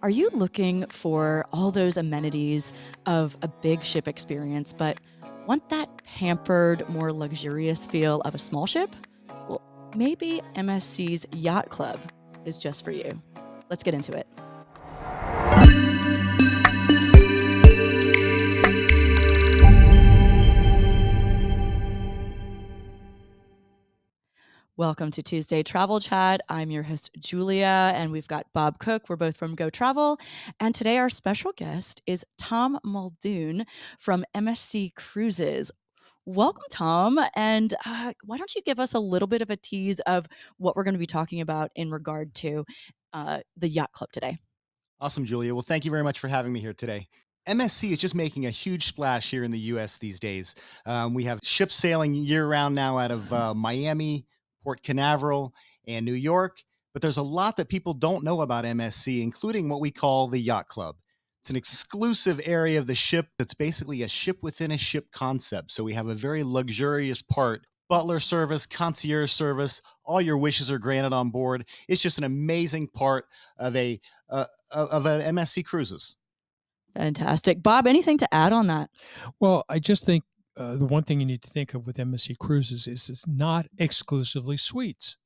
Are you looking for all those amenities of a big ship experience, but want that pampered, more luxurious feel of a small ship? Well, maybe MSC's Yacht Club is just for you. Let's get into it. Welcome to Tuesday Travel Chat. I'm your host, Julia, and we've got Bob Cook. We're both from Go Travel. And today our special guest is Tom Muldoon from MSC Cruises. Welcome, Tom. And why don't you give us a little bit of a tease of what we're going to be talking about in regard to the Yacht Club today? Awesome, Julia. Well, thank you very much for having me here today. MSC is just making a huge splash here in the U.S. these days. We have ships sailing year-round now out of Miami, Port Canaveral, and New York. But there's a lot that people don't know about MSC, including what we call the Yacht Club. It's an exclusive area of the ship that's basically a ship within a ship concept. So we have a very luxurious part, butler service, concierge service. All your wishes are granted on board. It's just an amazing part of a MSC Cruises. Fantastic. Bob, anything to add on that? Well, I just think the one thing you need to think of with MSC Cruises is it's not exclusively suites.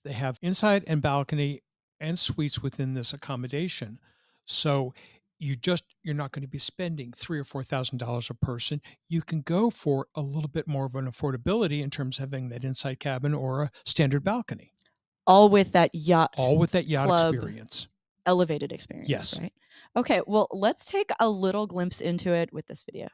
They have inside and balcony and suites within this accommodation. So you're not going to be spending $3,000 or $4,000 a person. You can go for a little bit more of an affordability in terms of having that inside cabin or a standard balcony. All with that yacht club experience. Elevated experience, Yes. right? Okay, well, let's take a little glimpse into it with this video.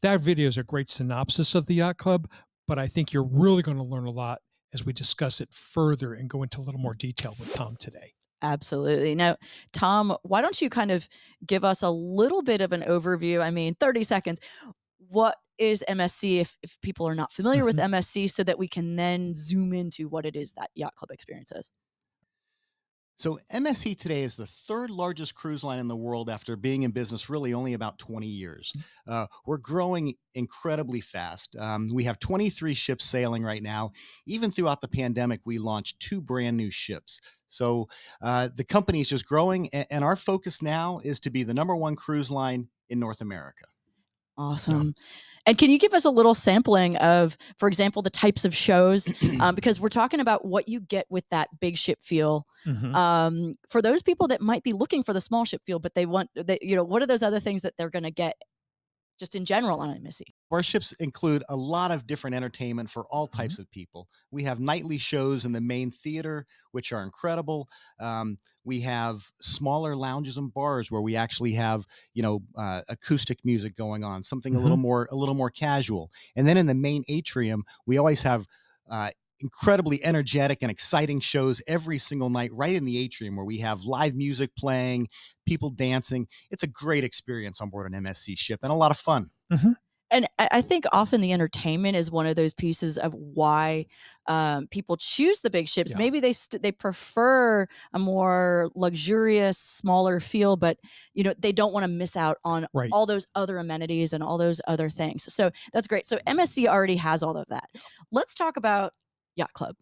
That video is a great synopsis of the Yacht Club, but I think you're really going to learn a lot as we discuss it further and go into a little more detail with Tom today. Absolutely. Now, Tom, why don't you kind of give us a little bit of an overview? I mean, 30 seconds. What is MSC if people are not familiar with MSC so that we can then zoom into what it is that Yacht Club experience is? So MSC today is the third largest cruise line in the world after being in business really only about 20 years. We're growing incredibly fast. We have 23 ships sailing right now. Even throughout the pandemic, we launched 2 brand new ships. So the company is just growing, and our focus now is to be the #1 cruise line in North America. Awesome. And can you give us a little sampling of, for example, the types of shows? Because we're talking about what you get with that big ship feel. For those people that might be looking for the small ship feel, but what are those other things that they're going to get just in general on MSC? Our ships include a lot of different entertainment for all types of people. We have nightly shows in the main theater, which are incredible. We have smaller lounges and bars where we actually have, acoustic music going on, something a little more casual. And then in the main atrium, we always have incredibly energetic and exciting shows every single night right in the atrium, where we have live music playing, people dancing. It's a great experience on board an MSC ship and a lot of fun. Mhm. And I think often the entertainment is one of those pieces of why people choose the big ships. Yeah. Maybe they prefer a more luxurious, smaller feel, but they don't want to miss out on Right. all those other amenities and all those other things. So that's great. So MSC already has all of that. Let's talk about Yacht Club.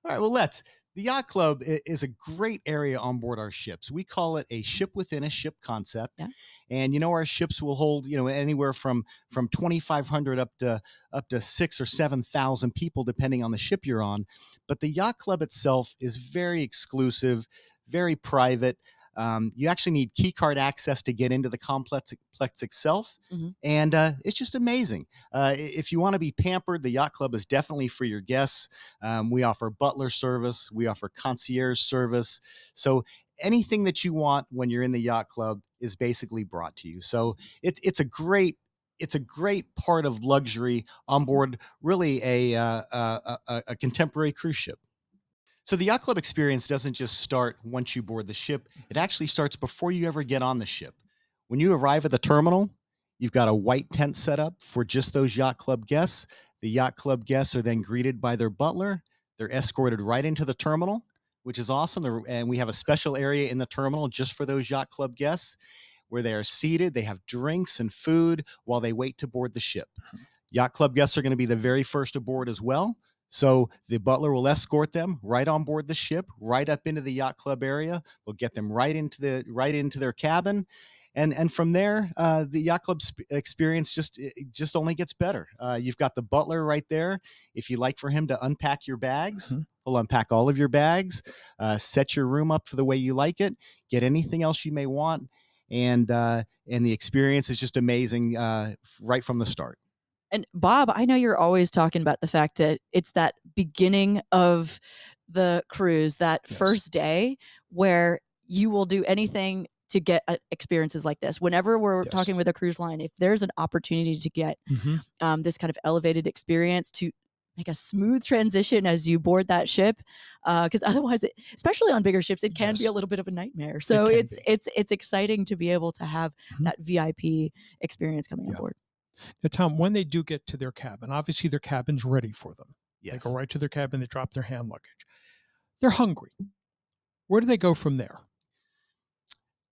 All right, well, let's. The Yacht Club is a great area on board our ships. We call it a ship within a ship concept. Yeah. And our ships will hold anywhere from 2,500 up to 6,000 or 7,000 people, depending on the ship you're on. But the Yacht Club itself is very exclusive, very private. You actually need key card access to get into the complex itself. Mhm. And it's just amazing. If you want to be pampered, the Yacht Club is definitely for your guests. We offer butler service. We offer concierge service. So anything that you want when you're in the Yacht Club is basically brought to you. So it's a great part of luxury on board, really a contemporary cruise ship. So the Yacht Club experience doesn't just start once you board the ship. It actually starts before you ever get on the ship. When you arrive at the terminal, you've got a white tent set up for just those Yacht Club guests. The Yacht Club guests are then greeted by their butler. They're escorted right into the terminal, which is awesome. And we have a special area in the terminal just for those Yacht Club guests, where they are seated. They have drinks and food while they wait to board the ship. Yacht Club guests are going to be the very first aboard as well. So the butler will escort them right on board the ship, right up into the Yacht Club area. We'll get them right into their cabin. And from there, the Yacht Club experience just only gets better. You've got the butler right there. If you like for him to unpack your bags, he'll unpack all of your bags, set your room up for the way you like it, get anything else you may want. And the experience is just amazing right from the start. And Bob, I know you're always talking about the fact that it's that beginning of the cruise, that Yes. first day, where you will do anything to get experiences like this. Whenever we're Yes. talking with a cruise line, if there's an opportunity to get this kind of elevated experience, to make a smooth transition as you board that ship, because otherwise, especially on bigger ships, it can be Yes. a little bit of a nightmare. So can it's exciting to be able to have that VIP experience coming on Yeah. board. Now, Tom, when they do get to their cabin, obviously their cabin's ready for them. They Yes. go right to their cabin, they drop their hand luggage. They're hungry. Where do they go from there?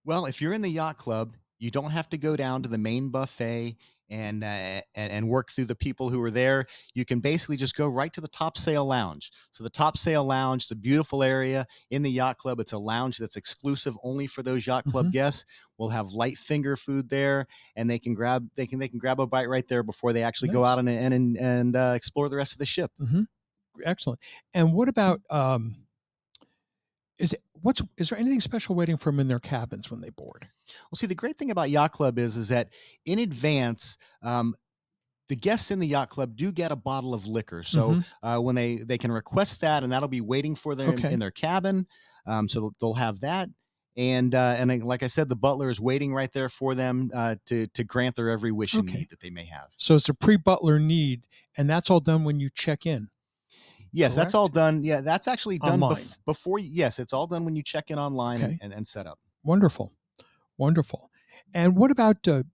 Well, if you're in the Yacht Club, you don't have to go down to the main buffet and work through the people who are there. You can basically just go right to the Top Sail Lounge. So the Top Sail Lounge, the beautiful area in the Yacht Club, it's a lounge that's exclusive only for those Yacht Club guests. We'll have light finger food there, and they can grab a bite right there before they actually go out and explore the rest of the ship. Excellent. And what about is there anything special waiting for them in their cabins when they board? Well, see, the great thing about Yacht Club is that in advance, the guests in the Yacht Club do get a bottle of liquor. So when they can request that, and that'll be waiting for them in their cabin. So they'll have that. And like I said, the butler is waiting right there for them to grant their every wish and need that they may have. So it's a pre-butler need, and that's all done when you check in. Yes, that's all correct? done. Yeah, that's actually done Online. before. Yes, it's all done when you check in online Okay. and set up. Wonderful. And what about the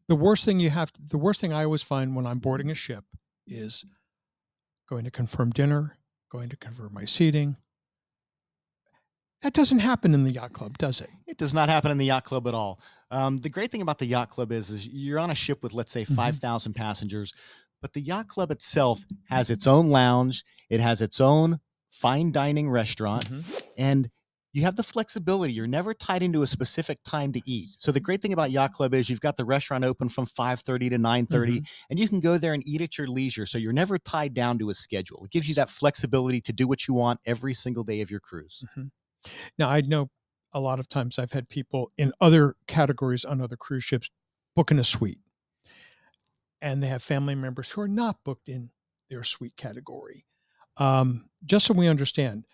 worst thing I always find when I'm boarding a ship is going to confirm dinner, going to confirm my seating. That doesn't happen in the Yacht Club, does it? It does not happen in the Yacht Club at all. The great thing about the Yacht Club is you're on a ship with, let's say, 5,000 passengers, but the Yacht Club itself has its own lounge. It has its own fine dining restaurant, and you have the flexibility. You're never tied into a specific time to eat. So the great thing about Yacht Club is you've got the restaurant open from 5:30 to 9:30, and you can go there and eat at your leisure. So you're never tied down to a schedule. It gives you that flexibility to do what you want every single day of your cruise. Now, I know a lot of times I've had people in other categories on other cruise ships booking a suite, and they have family members who are not booked in their suite category. Just so we understand,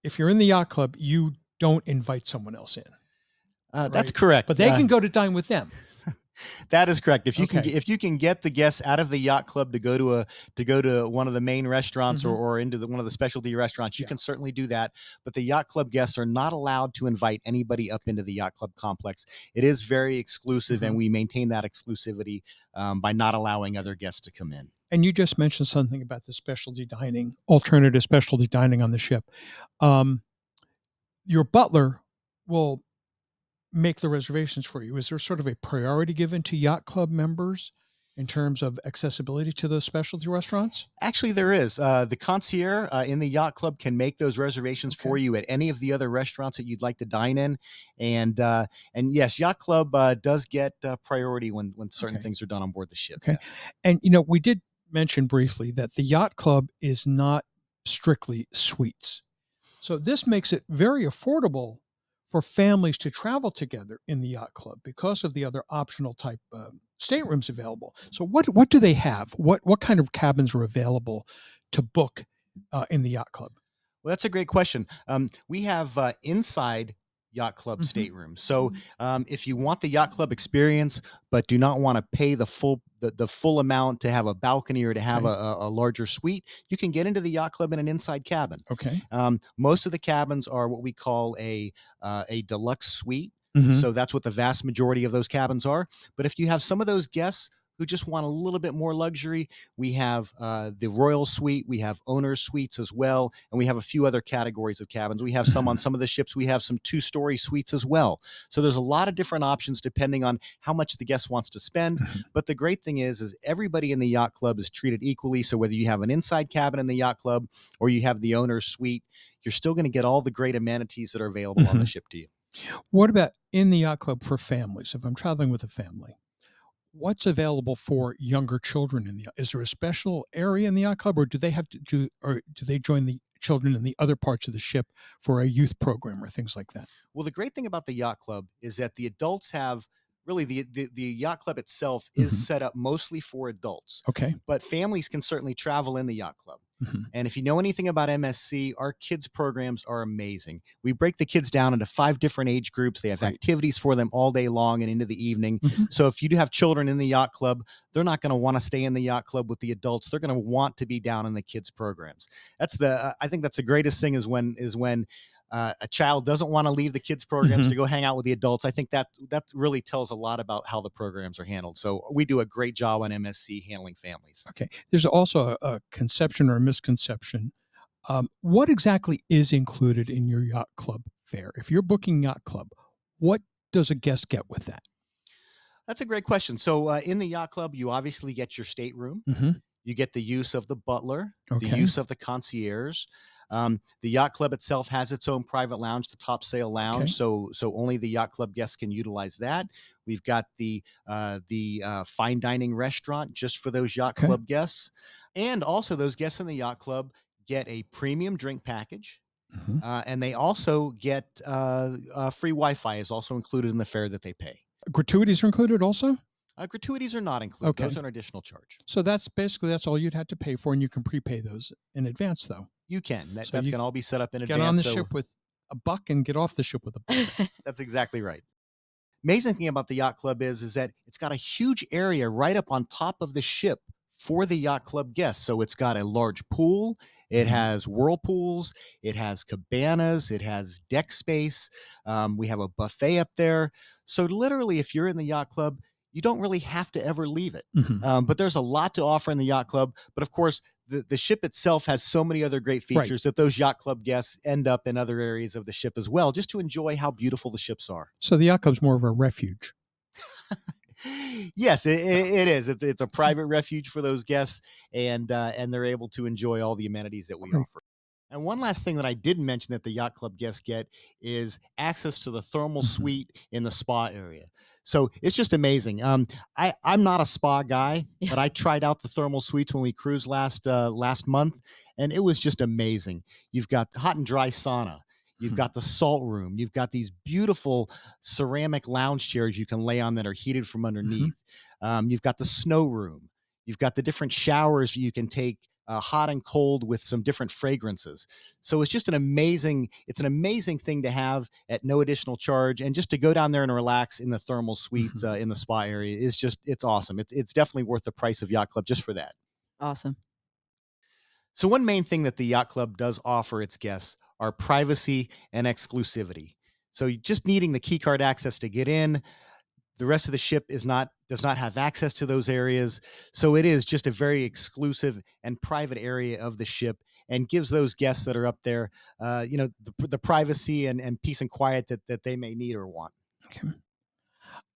if you're in the Yacht Club, you don't invite someone else in. That's right? correct. But they can go to dine with them. That is correct. Okay. If you can get the guests out of the yacht club to go to one of the main restaurants Mhm. or into one of the specialty restaurants, you Yeah. can certainly do that. But the yacht club guests are not allowed to invite anybody up into the yacht club complex. It is very exclusive, and Mhm. we maintain that exclusivity by not allowing other guests to come in. And you just mentioned something about the specialty dining, alternative specialty dining on the ship. Um, your butler will make the reservations for you. Is there sort of a priority given to yacht club members in terms of accessibility to those specialty restaurants? Actually, there is. The concierge in the yacht club can make those reservations for Okay. you at any of the other restaurants that you'd like to dine in, and yes, yacht club does get priority when certain Okay. things are done on board the ship. Okay. Yes. And we did mention briefly that the yacht club is not strictly suites. So this makes it very affordable for families to travel together in the yacht club because of the other optional type staterooms available. So what do they have? What kind of cabins are available to book in the yacht club? Well, that's a great question. We have inside yacht club Hmm. staterooms. So if you want the yacht club experience, but do not want to pay the full amount to have a balcony or to have Okay. a larger suite, you can get into the yacht club in an inside cabin. Okay. Most of the cabins are what we call a deluxe suite. Hmm. So that's what the vast majority of those cabins are. But if you have some of those guests who just want a little bit more luxury, we have the royal suite, we have owner's suites as well, and we have a few other categories of cabins. We have some on Hmm. some of the ships. We have some two-story suites as well. So there's a lot of different options depending on how much the guest wants to spend. Hmm. But the great thing is everybody in the yacht club is treated equally. So whether you have an inside cabin in the yacht club or you have the owner's suite, you're still going to get all the great amenities that are available on the Hmm. ship to you. What about in the yacht club for families? If I'm traveling with a family, what's available for younger children in the is there a special area in the yacht club, or do they have to do or do they join the children in the other parts of the ship for a youth program or things like that? Well, the great thing about the yacht club is that the adults have really the yacht club itself is Hmm. set up mostly for adults, Okay. but families can certainly travel in the yacht club. Hmm. And if you know anything about MSC, our kids programs are amazing. We break the kids down into 5 different age groups. They have Right. activities for them all day long and into the evening. Hmm. So if you do have children in the yacht club, they're not going to want to stay in the yacht club with the adults. They're going to want to be down in the kids programs. That's the I think that's the greatest thing is when a child doesn't want to leave the kids programs Hmm. to go hang out with the adults. I think that really tells a lot about how the programs are handled. So we do a great job on MSC handling families. Okay. There's also a conception or a misconception. What exactly is included in your yacht club fare? If you're booking yacht club, what does a guest get with that? That's a great question. So in the yacht club, you obviously get your stateroom. Hmm. You get the use of the butler, the Okay. use of the concierge. The yacht club itself has its own private lounge, the top sail lounge. Okay. So only the yacht club guests can utilize that. We've got the fine dining restaurant just for those yacht Okay. club guests, and also those guests in the yacht club get a premium drink package. Hmm. And they also get free Wi-Fi is also included in the fare that they pay. Gratuities are included also? Gratuities are not included; Okay. those are an additional charge. So that's all you'd have to pay for, and you can prepay those in advance, though. You can. That, So that's you going to all be set up in get on advance. the So ship with a buck and get off the ship with a buck. that's exactly right. Amazing thing about the yacht club is that it's got a huge area right up on top of the ship for the yacht club guests. So it's got a large pool, it Mhm. has whirlpools, it has cabanas, it has deck space. We have a buffet up there. So literally, if you're in the yacht club, you don't really have to ever leave it. Mhm. But there's a lot to offer in the yacht club. But of course, the ship itself has so many other great Right. features that those yacht club guests end up in other areas of the ship as well, just to enjoy how beautiful the ships are. So the yacht club's more of a refuge. Yes, it is. It's a private refuge for those guests, and they're able to enjoy all the amenities that we Great. offer. And one last thing that I didn't mention that the yacht club guests get is access to the thermal Mhm. suite in the spa area. So it's just amazing. I'm not a spa guy, Yeah. but I tried out the thermal suites when we cruised last month, and it was just amazing. You've got hot and dry sauna. You've Mhm. got the salt room. You've got these beautiful ceramic lounge chairs you can lay on that are heated from Mhm. underneath. You've got the snow room. You've got the different showers you can take hot and cold with some different fragrances. So it's an amazing thing to have at no additional charge, and just to go down there and relax in the thermal suite in the spa area is it's awesome. It's definitely worth the price of Yacht Club just for that. Awesome. So one main thing that the Yacht Club does offer its guests are privacy and exclusivity. So just needing the key card access to get in, the rest of the ship does not have access to those areas. So it is just a very exclusive and private area of the ship, and gives those guests that are up there, the privacy and peace and quiet that they may need or want. Okay.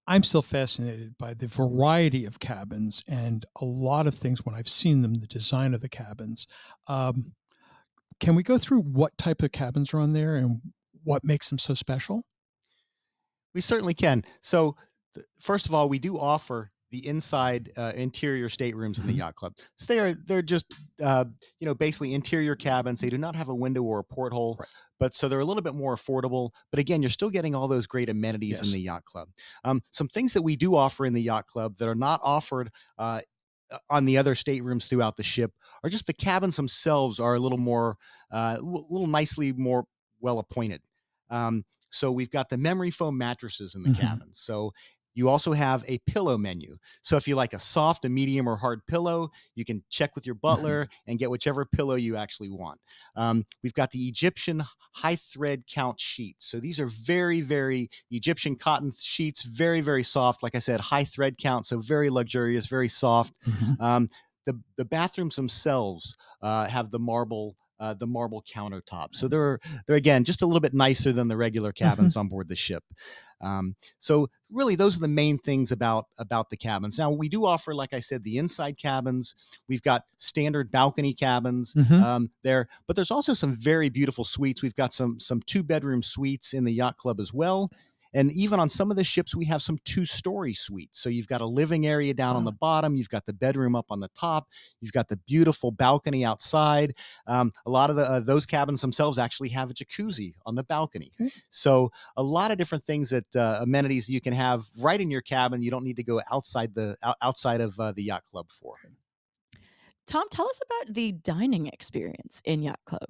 I'm still fascinated by the variety of cabins and a lot of things when I've seen them, the design of the cabins. Um, can we go through what type of cabins are on there and what makes them so special? We certainly can. So, first of all, we do offer the inside interior staterooms in the Mhm. Yacht Club. So they're just basically interior cabins. They do not have a window or a porthole, Right. but so they're a little bit more affordable. But again, you're still getting all those great amenities in Yes. the Yacht Club. Some things that we do offer in the Yacht Club that are not offered. On the other staterooms throughout the ship, are just the cabins themselves are a little more, little nicely more well appointed. So we've got the memory foam mattresses in the Mhm. cabins. So you also have a pillow menu. So if you like a soft, a medium, or hard pillow, you can check with your Mhm. butler and get whichever pillow you actually want. We've got the Egyptian high thread count sheets. So these are very, very Egyptian cotton sheets, very, very soft. Like I said, high thread count, so very luxurious, very soft. Mhm. Um, the bathrooms themselves have the marble countertop. So they're again just a little bit nicer than the regular Mhm. cabins on board the ship. So really, those are the main things about the cabins. Now we do offer, like I said, the inside cabins. We've got standard balcony cabins Mhm. there, but there's also some very beautiful suites. We've got some 2-bedroom suites in the Yacht Club as well. And even on some of the ships, we have some 2-story suites. So you've got a living area down on Wow. the bottom, you've got the bedroom up on the top, you've got the beautiful balcony outside. A lot of those cabins themselves actually have a jacuzzi on the balcony. Okay. So a lot of different things that amenities you can have right in your cabin. You don't need to go outside of the Yacht Club for. Tom, tell us about the dining experience in Yacht Club.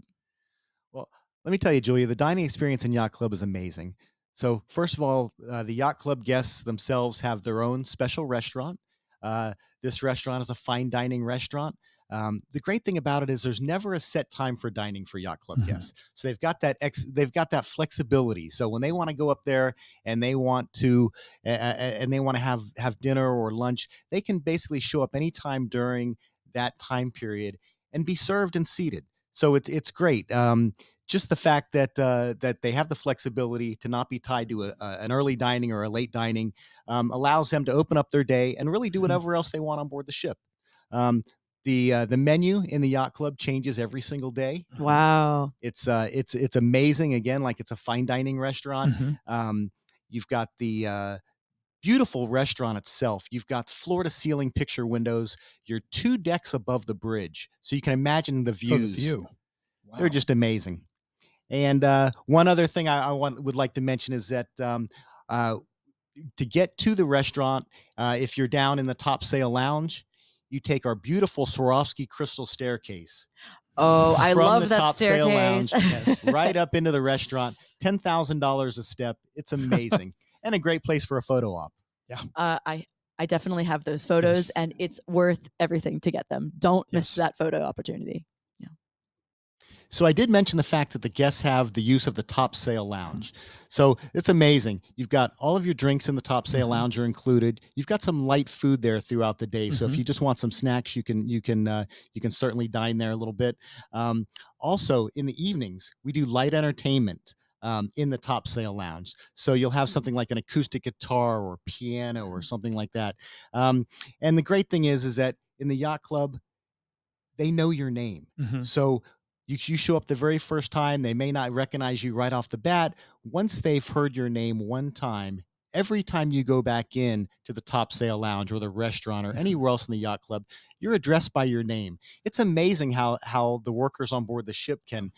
Well, let me tell you, Julia, the dining experience in Yacht Club is amazing. So, first of all, the Yacht Club guests themselves have their own special restaurant. This restaurant is a fine dining restaurant. The great thing about it is there's never a set time for dining for Yacht Club Mhm. guests. So they've got that flexibility. So when they want to go up there and they want to have dinner or lunch, they can basically show up anytime during that time period and be served and seated. So it's great. Just the fact that they have the flexibility to not be tied to an early dining or a late dining allows them to open up their day and really do Mhm. whatever else they want on board the ship. Um, the menu in the Yacht Club changes every single day. Mhm. Wow. It's amazing. Again, like it's a fine dining restaurant. Mhm. Um, you've got the beautiful restaurant itself. You've got floor to ceiling picture windows. You're 2 decks above the bridge, so you can imagine the Oh, the views. view. They're Wow. just amazing. And one other thing would like to mention is that uh, to get to the restaurant, if you're down in the top sail lounge, you take our beautiful Swarovski crystal staircase Oh, I from the love that top sail staircase. lounge, yes, right up into the restaurant. $10,000 a step. It's amazing, and a great place for a photo op. Yeah. I definitely have those Yes. photos, and it's worth everything to get them. Don't miss Yes. that photo opportunity. Yeah. So I did mention the fact that the guests have the use of the top sail lounge. So it's amazing. You've got all of your drinks in the top sail Mhm. lounge are included. You've got some light food there throughout the day. So if Mhm. you just want some snacks, you can certainly dine there a little bit. Um, Also in the evenings, we do light entertainment. In the top sail lounge. So you'll have something like an acoustic guitar or piano or something like that. Um, and the great thing is that in the yacht club, they know your name. Mhm. So you show up the very first time, they may not recognize you right off the bat. Once they've heard your name one time, every time you go back in to the top sail lounge or the restaurant or Mhm. anywhere else in the yacht club, you're addressed by your name. It's amazing how the workers on board the ship can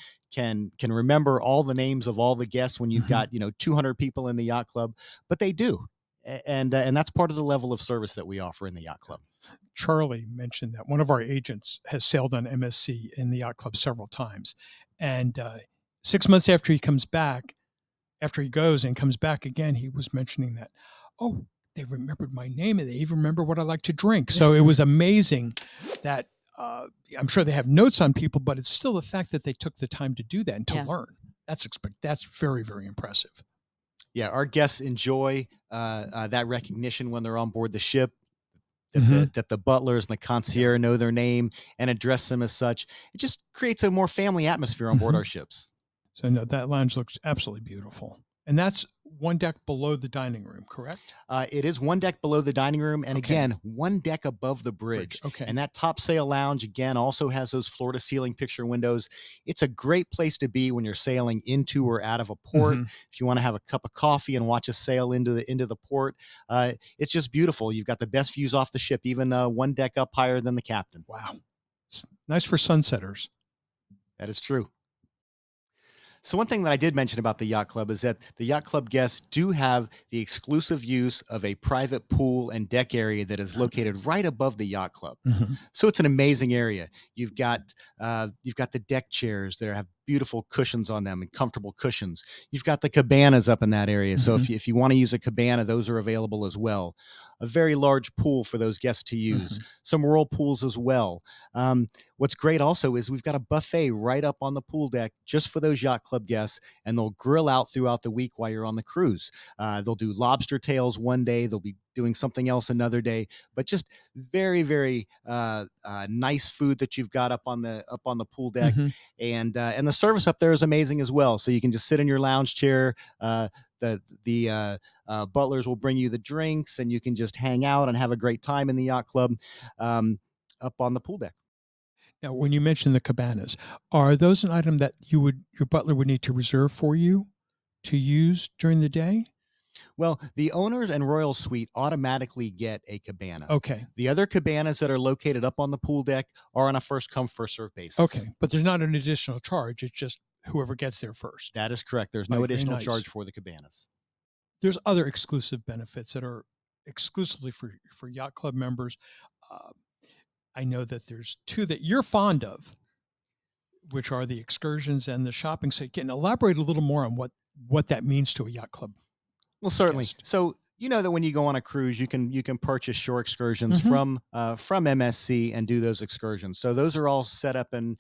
remember all the names of all the guests when you've Mhm. got 200 people in the yacht club, but they do. And that's part of the level of service that we offer in the yacht club. Charlie mentioned that one of our agents has sailed on MSC in the yacht club several times. And 6 months after he comes back, after he goes and comes back again, he was mentioning that, oh, they remembered my name and they even remember what I like to drink. So it was amazing that I'm sure they have notes on people, but it's still the fact that they took the time to do that and to learn. That's very, very impressive. Yeah, our guests enjoy that recognition when they're on board the ship. That the butlers and the concierge know their name and address them as such. It just creates a more family atmosphere on board our ships. So no, that lounge looks absolutely beautiful. And that's one deck below the dining room, correct? It is one deck below the dining room, and again, one deck above the bridge. Okay. And that top sail lounge, again, also has those floor-to-ceiling picture windows. It's a great place to be when you're sailing into or out of a port. If you want to have a cup of coffee and watch a sail into the port, it's just beautiful. You've got the best views off the ship, even one deck up higher than the captain. Wow. It's nice for sunsetters. That is true. So one thing that I did mention about the yacht club is that the yacht club guests do have the exclusive use of a private pool and deck area that is located right above the yacht club. So it's an amazing area. You've got the deck chairs that have beautiful cushions on them and comfortable cushions. You've got the cabanas up in that area. So if you want to use a cabana, those are available as well. A very large pool for those guests to use. Some whirlpools as well. What's great also is we've got a buffet right up on the pool deck just for those yacht club guests, and they'll grill out throughout the week while you're on the cruise. They'll do lobster tails one day. They'll be doing something else another day, but just very, very nice food that you've got up on the pool deck. And the service up there is amazing as well. So you can just sit in your lounge chair. The butlers will bring you the drinks, and you can just hang out and have a great time in the yacht club up on the pool deck. Now, when you mentioned the cabanas, are those an item that your butler would need to reserve for you to use during the day? Well, the owners and Royal Suite automatically get a cabana. Okay. The other cabanas that are located up on the pool deck are on a first come, first served basis. Okay. But there's not an additional charge. It's just whoever gets there first. That is correct. There's no additional charge for the cabanas. There's other exclusive benefits that are exclusively for yacht club members. I know that there's two that you're fond of, which are the excursions and the shopping. So can elaborate a little more on what that means to a yacht club. Well, certainly. So you know that when you go on a cruise, you can purchase shore excursions from MSC and do those excursions. So those are all set up and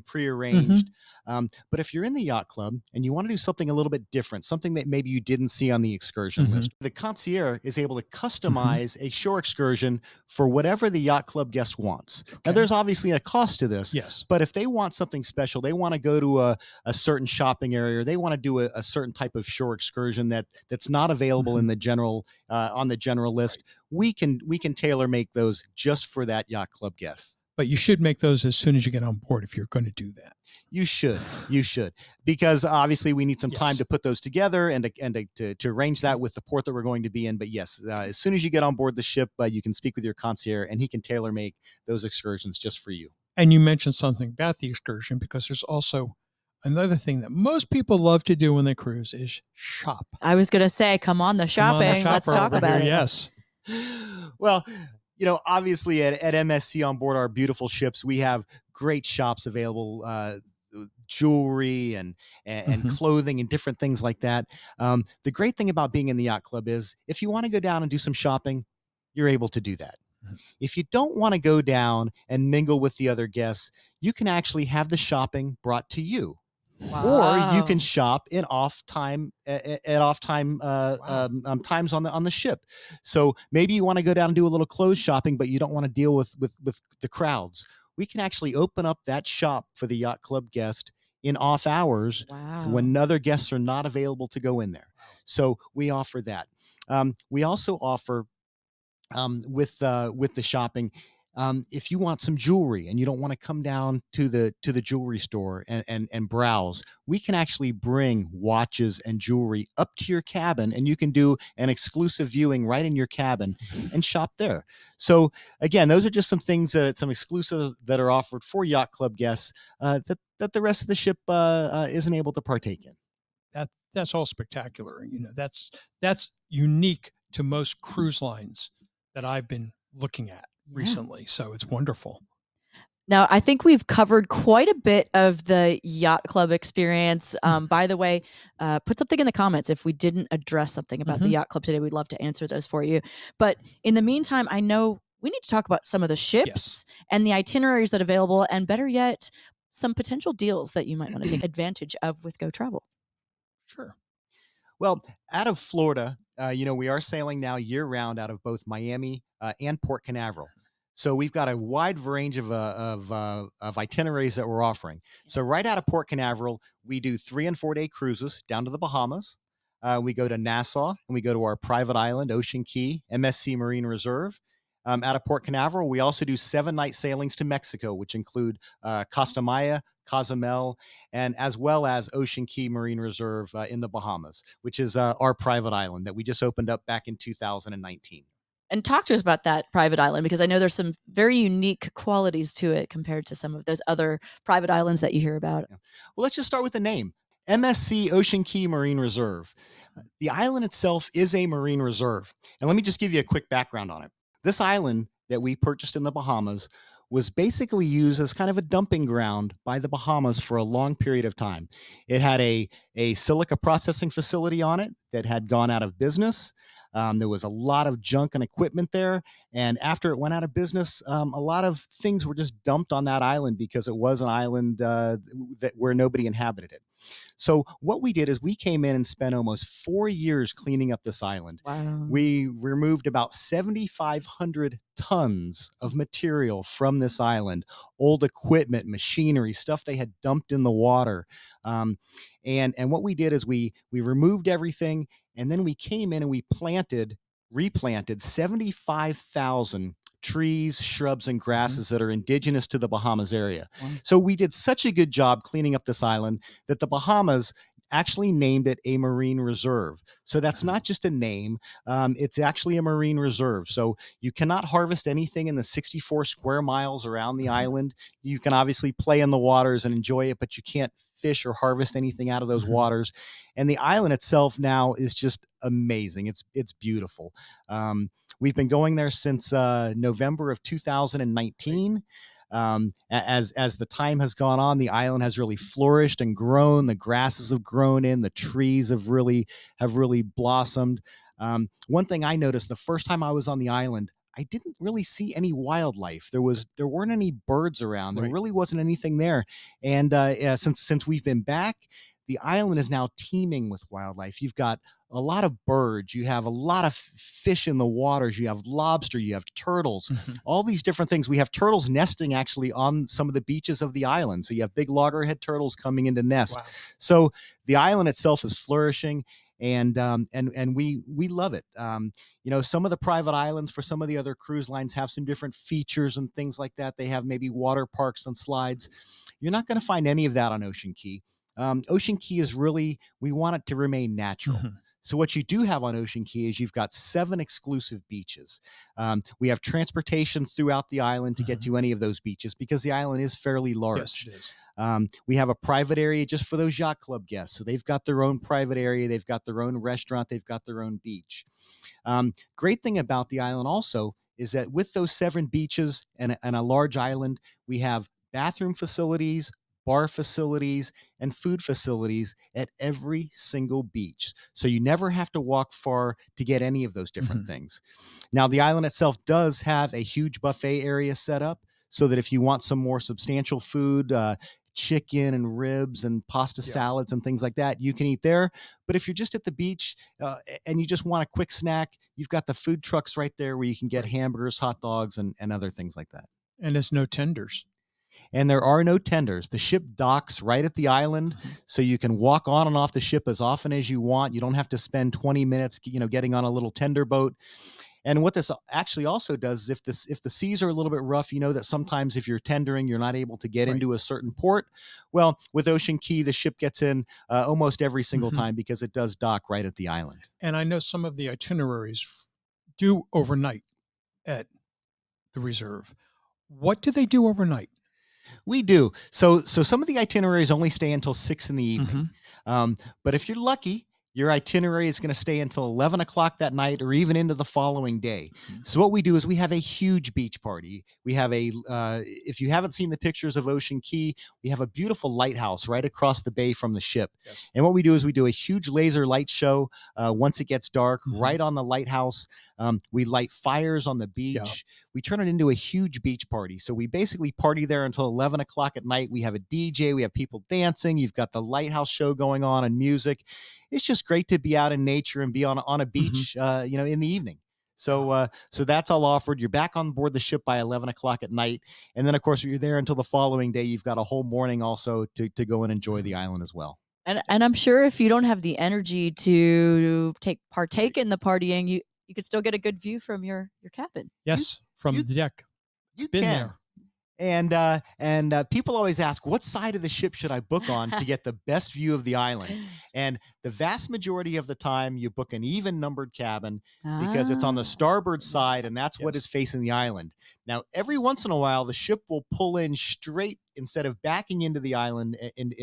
prearranged. But if you're in the yacht club and you want to do something a little bit different, something that maybe you didn't see on the excursion list, the concierge is able to customize a shore excursion for whatever the yacht club guest wants. Now, there's obviously a cost to this. Yes. But if they want something special, they want to go to a certain shopping area, or they want to do a certain type of shore excursion that's not available in the general on the general list, we can tailor make those just for that yacht club guest. But you should make those as soon as you get on board if you're going to do that. You should, because obviously we need some time to put those together and to arrange that with the port that we're going to be in. But yes, as soon as you get on board the ship, you can speak with your concierge and he can tailor make those excursions just for you. And you mentioned something about the excursion, because there's also another thing that most people love to do when they cruise is shop. I was going to say, come on, the shopping. Let's talk about it. Yes. Well, obviously at MSC on board our beautiful ships, we have great shops available, jewelry and clothing and different things like that. The great thing about being in the yacht club is if you want to go down and do some shopping, you're able to do that. If you don't want to go down and mingle with the other guests, you can actually have the shopping brought to you. Wow. Or you can shop in times on the ship. So maybe you want to go down and do a little clothes shopping, but you don't want to deal with the crowds. We can actually open up that shop for the yacht club guest in off hours when other guests are not available to go in there. So we offer that. We also offer with the shopping. If you want some jewelry and you don't want to come down to the jewelry store and browse, we can actually bring watches and jewelry up to your cabin, and you can do an exclusive viewing right in your cabin and shop there. So again, those are just some things some exclusives that are offered for yacht club guests that the rest of the ship isn't able to partake in. That's all spectacular. That's unique to most cruise lines that I've been looking at. Yeah. recently, so it's wonderful. Now, I think we've covered quite a bit of the yacht club experience. Mm. By the way, put something in the comments if we didn't address something about the Mhm. yacht club today. We'd love to answer those for you. But in the meantime, I know we need to talk about some of the Yes. ships and the itineraries that are available, and better yet, some potential deals that you might want to take advantage of with Go Travel. Sure. Well, out of Florida, we are sailing now year round out of both Miami and Port Canaveral. So we've got a wide range of itineraries that we're offering. So right out of Port Canaveral, we do 3 and 4 day cruises down to the Bahamas. We go to Nassau and we go to our private island, Ocean Key, MSC Marine Reserve. Out of Port Canaveral, we also do 7 night sailings to Mexico, which include Costa Maya, Cozumel, and as well as Ocean Key Marine Reserve in the Bahamas, which is our private island that we just opened up back in 2019. And talk to us about that private island, because I know there's some very unique qualities to it compared to some of those other private islands that you hear about. Yeah. Well, let's just start with the name, MSC Ocean Key Marine Reserve. The island itself is a marine reserve. And let me just give you a quick background on it. This island that we purchased in the Bahamas was basically used as kind of a dumping ground by the Bahamas for a long period of time. It had a silica processing facility on it that had gone out of business. There was a lot of junk and equipment there. And after it went out of business, a lot of things were just dumped on that island because it was an island where nobody inhabited it. So what we did is we came in and spent almost 4 years cleaning up this island. Wow. We removed about 7,500 tons of material from this island, old equipment, machinery, stuff they had dumped in the water. And what we did is we removed everything, and then we came in and we replanted 75,000 trees, shrubs, and Mhm. grasses that are indigenous to the Bahamas area. Wow. So we did such a good job cleaning up this island that the Bahamas actually named it a marine reserve. So that's not just a name, it's actually a marine reserve. So you cannot harvest anything in the 64 square miles around the Mhm. island. You can obviously play in the waters and enjoy it, but you can't fish or harvest anything out of those Mhm. waters. And the island itself now is just amazing. It's beautiful. We've been going there since November of Great. 2019. As the time has gone on, the island has really flourished and grown. The grasses have grown in, the trees have really blossomed. One thing I noticed the first time I was on the island, I didn't really see any wildlife. There weren't any birds around. There Right. really wasn't anything there. And yeah, since we've been back, the island is now teeming with wildlife. You've got a lot of birds, you have a lot of fish in the waters, you have lobster, you have turtles, Mhm. all these different things. We have turtles nesting actually on some of the beaches of the island. So you have big loggerhead turtles coming into nest. Wow. So the island itself is flourishing, and we love it. Some of the private islands for some of the other cruise lines have some different features and things like that. They have maybe water parks and slides. You're not going to find any of that on Ocean Key. Ocean Key is really, we want it to remain natural. Mhm. So what you do have on Ocean Key is you've got 7 exclusive beaches. We have transportation throughout the island to get Mhm. to any of those beaches because the island is fairly Yes, large. it is. We have a private area just for those yacht club guests. So they've got their own private area. They've got their own restaurant. They've got their own beach. Great thing about the island also is that with those 7 beaches and a large island, we have bathroom facilities, bar facilities, and food facilities at every single beach. So you never have to walk far to get any of those different Mhm. things. Now, the island itself does have a huge buffet area set up so that if you want some more substantial food, chicken and ribs and pasta Yeah. salads and things like that, you can eat there. But if you're just at the beach and you just want a quick snack, you've got the food trucks right there where you can get Right. hamburgers, hot dogs, and other things like that. And it's no tenders. And there are no tenders. The ship docks right at the island, Mhm. so you can walk on and off the ship as often as you want. You don't have to spend 20 minutes, getting on a little tender boat. And what this actually also does is if the seas are a little bit rough, you know that sometimes if you're tendering, you're not able to get Right. into a certain port. Well, with Ocean Key, the ship gets in almost every single Mhm. time because it does dock right at the island. And I know some of the itineraries do overnight at the reserve. What do they do overnight? We do. So some of the itineraries only stay until 6 in the evening. Mhm. But if you're lucky, Your itinerary is going to stay until 11 o'clock that night or even into the following day. Mhm. So what we do is we have a huge beach party. We have if you haven't seen the pictures of Ocean Key, we have a beautiful lighthouse right across the bay from the ship. Yes. And what we do is we do a huge laser light show once it gets dark, Mhm. right on the lighthouse. We light fires on the Yeah. beach. We turn it into a huge beach party. So we basically party there until 11 o'clock at night. We have a DJ, we have people dancing. You've got the lighthouse show going on and music. It's just great to be out in nature and be on a Mhm. beach, in the evening. Yeah. So that's all offered. You're back on board the ship by 11 o'clock at night, and then of course you're there until the following day. You've got a whole morning also to go and enjoy the island as well. And I'm sure if you don't have the energy to partake in the partying, you could still get a good view from your cabin. Yes, from you the deck. you Been can. there. And people always ask, what side of the ship should I book on to get the best view of the island? And the vast majority of the time, you book an even numbered cabin because it's on the Ah. starboard side, and that's what is Yes. facing the island. Now, every once in a while, the ship will pull in straight instead of backing into the island Mhm.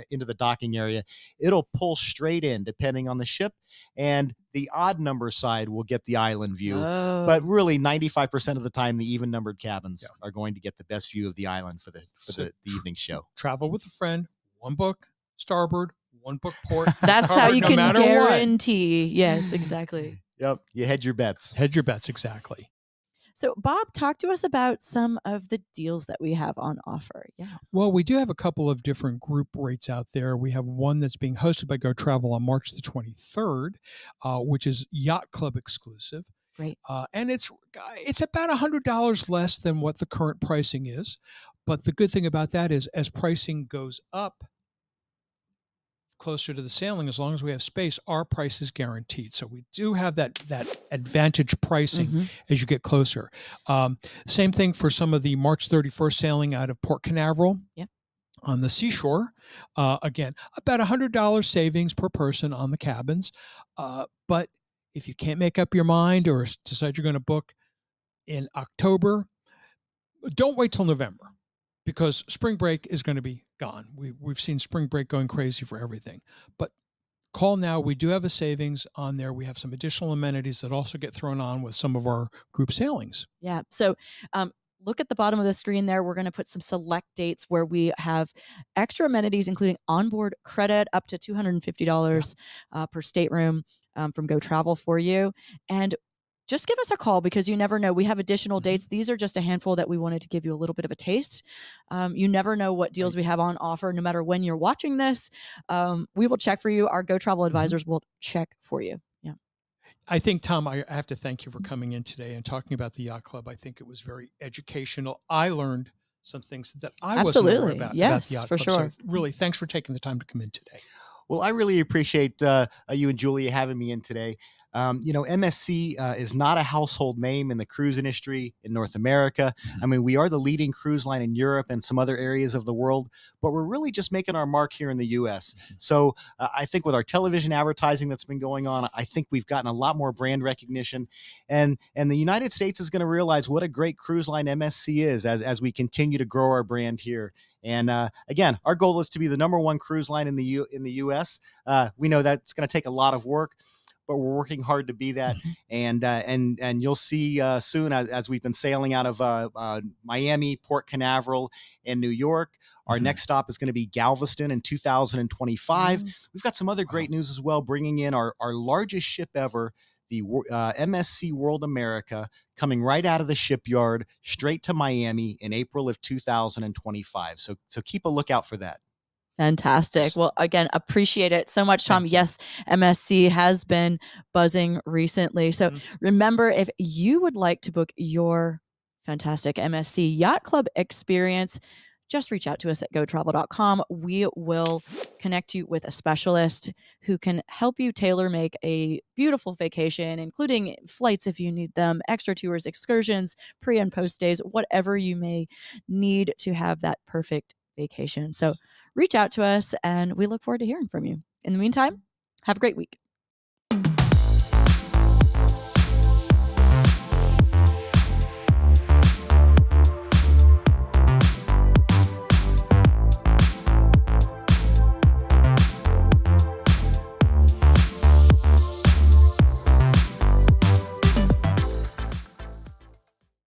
into the docking area. It'll pull straight in, depending on the ship, and the odd number side will get the island view. But Oh. really, 95% of the time, the even numbered cabins Yeah. are going to get the best view of the island for So the evening show. travel with a friend, one book starboard, one book port. You're That's how covered you no can matter what. guarantee. Yes, exactly. Yep, you hedge your bets. Hedge your bets, exactly. So, Bob, talk to us about some of the deals that we have on offer. Yeah. Well, we do have a couple of different group rates out there. We have one that's being hosted by Go Travel on March the 23rd, which is Yacht Club exclusive. Great. And it's about $100 less than what the current pricing is. But the good thing about that is as pricing goes up closer to the sailing, as long as we have space, our price is guaranteed. So we do have that advantage pricing Mhm. as you get closer. Same thing for some of the March 31st sailing out of Port Canaveral. Yep. On the seashore. Again, about $100 savings per person on the cabins. But if you can't make up your mind or decide you're going to book in October, don't wait till November because spring break is going to be gone. We've seen spring break going crazy for everything. But call now. We do have a savings on there. We have some additional amenities that also get thrown on with some of our group sailings. Yeah. So, look at the bottom of the screen there. We're going to put some select dates where we have extra amenities, including onboard credit up to $250 per stateroom from Go Travel for you. And just give us a call because you never know. We have additional dates. These are just a handful that we wanted to give you a little bit of a taste. You never know what deals Right. we have on offer, no matter when you're watching this. We will check for you. Our Go Travel advisors will check for you. Yeah. I think, Tom, I have to thank you for coming in today and talking about the Yacht Club. I think it was very educational. I learned some things that I wasn't aware Absolutely. about the Yes, Yacht for Club. sure. So really, thanks for taking the time to come in today. Well, I really appreciate you and Julia having me in today. MSC is not a household name in the cruise industry in North America. I mean, we are the leading cruise line in Europe and some other areas of the world, but we're really just making our mark here in the U.S. So I think with our television advertising that's been going on, I think we've gotten a lot more brand recognition, and the United States is going to realize what a great cruise line MSC is as we continue to grow our brand here. And again, our goal is to be the number one cruise line in the U.S. We know that's going to take a lot of work, but we're working hard to be that. And you'll see soon as we've been sailing out of Miami, Port Canaveral, and New York. Our next stop is going to be Galveston in 2025. We've got some other great news as well, bringing in our largest ship ever, the MSC World America, coming right out of the shipyard straight to Miami in April of 2025. So keep a lookout for that. Fantastic. Yes. Well, again, appreciate it so much, Tom. Thank you. Yes, MSC has been buzzing recently. So remember, if you would like to book your fantastic MSC Yacht Club experience, just reach out to us at gotravel.com. We will connect you with a specialist who can help you tailor make a beautiful vacation, including flights if you need them, extra tours, excursions, pre and post stays, whatever you may need to have that perfect vacation. So reach out to us and we look forward to hearing from you. In the meantime, have a great week.